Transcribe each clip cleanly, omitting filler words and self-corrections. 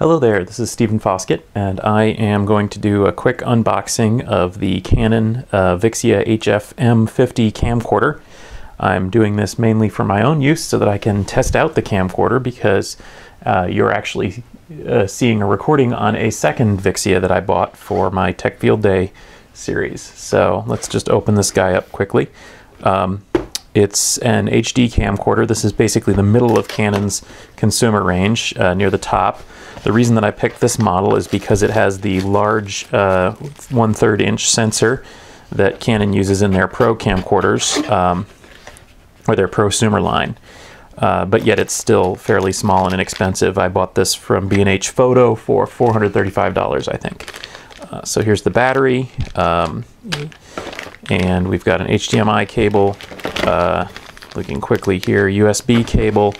Hello there, this is Stephen Foskett, and I am going to do a quick unboxing of the Canon VIXIA HF M50 camcorder. I'm doing this mainly for my own use so that I can test out the camcorder because you're actually seeing a recording on a second VIXIA that I bought for my Tech Field Day series. So let's just open this guy up quickly. It's an HD camcorder. This is basically the middle of Canon's consumer range, near the top. The reason that I picked this model is because it has the large 1/3 inch sensor that Canon uses in their Pro camcorders, or their prosumer line. But yet it's still fairly small and inexpensive. I bought this from B&H Photo for $435, I think. So here's the battery, and we've got an HDMI cable, looking quickly here, USB cable,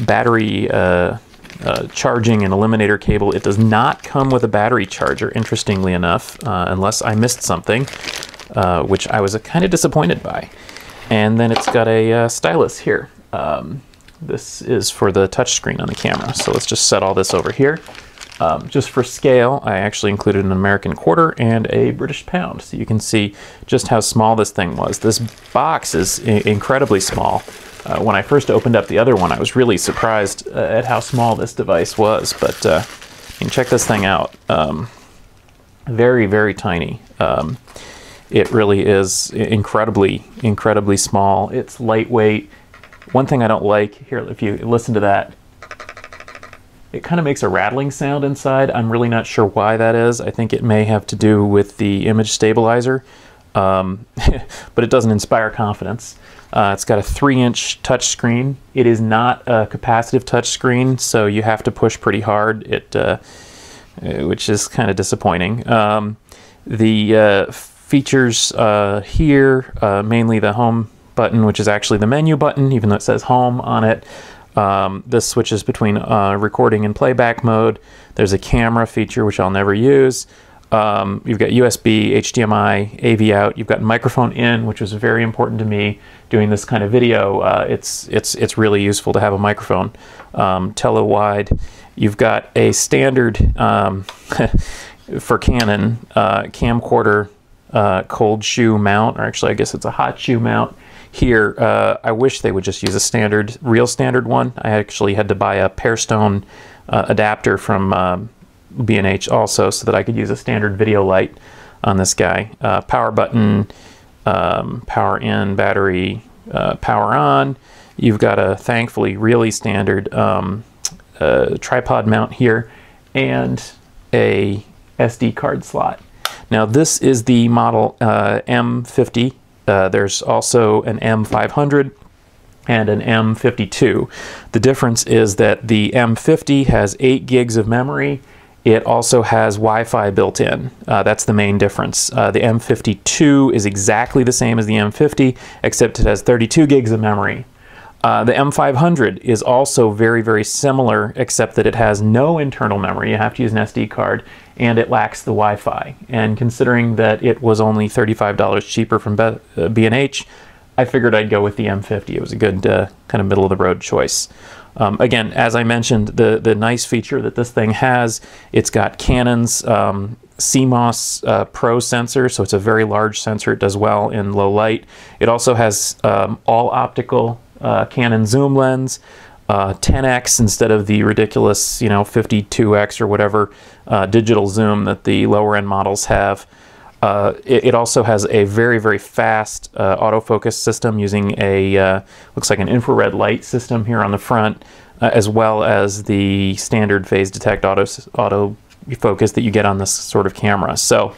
battery charging and eliminator cable. It does not come with a battery charger, interestingly enough, unless I missed something, which I was kind of disappointed by. And then it's got a stylus here. This is for the touchscreen on the camera. So let's just set all this over here. Just for scale, I actually included an American quarter and a British pound, so you can see just how small this thing was. This box is incredibly small. When I first opened up the other one, I was really surprised at how small this device was, but you can check this thing out. Very, very tiny. It really is incredibly small. It's lightweight. One thing I don't like, here, if you listen to that, it kind of makes a rattling sound inside. I'm really not sure why that is. I think it may have to do with the image stabilizer, but it doesn't inspire confidence. It's got a 3-inch touchscreen. It is not a capacitive touchscreen, so you have to push pretty hard, which is kind of disappointing. The features here, mainly the home button, which is actually the menu button, even though it says home on it. This switches between recording and playback mode. There's a camera feature, which I'll never use. You've got USB, HDMI, AV out. You've got microphone in, which was very important to me doing this kind of video. It's really useful to have a microphone. Tele-wide. You've got a standard for Canon camcorder cold shoe mount, or actually I guess it's a hot shoe mount. Here, I wish they would just use a real standard one. I actually had to buy a Pearstone adapter from B&H also so that I could use a standard video light on this guy. Power button, power in, battery, power on. You've got a, thankfully, really standard tripod mount here and a SD card slot. Now this is the model M50. There's also an M500 and an M52. The difference is that the M50 has 8 gigs of memory. It also has Wi-Fi built in. That's the main difference. The M52 is exactly the same as the M50, except it has 32 gigs of memory. The M500 is also very, very similar, except that it has no internal memory. You have to use an SD card, and it lacks the Wi-Fi. And considering that it was only $35 cheaper from B&H, I figured I'd go with the M50. It was a good kind of middle-of-the-road choice. Again, as I mentioned, the nice feature that this thing has, it's got Canon's CMOS Pro sensor, so it's a very large sensor. It does well in low light. It also has all optical Canon zoom lens, 10x instead of the ridiculous, 52x or whatever digital zoom that the lower end models have. It also has a very, very fast autofocus system using a, looks like an infrared light system here on the front, as well as the standard phase detect autofocus that you get on this sort of camera. So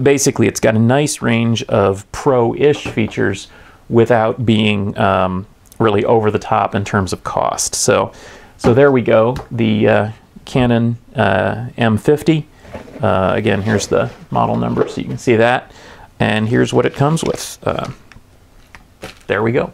basically it's got a nice range of pro-ish features without being really over the top in terms of cost. So there we go, the Canon M50. Again, here's the model number so you can see that, and here's what it comes with. There we go.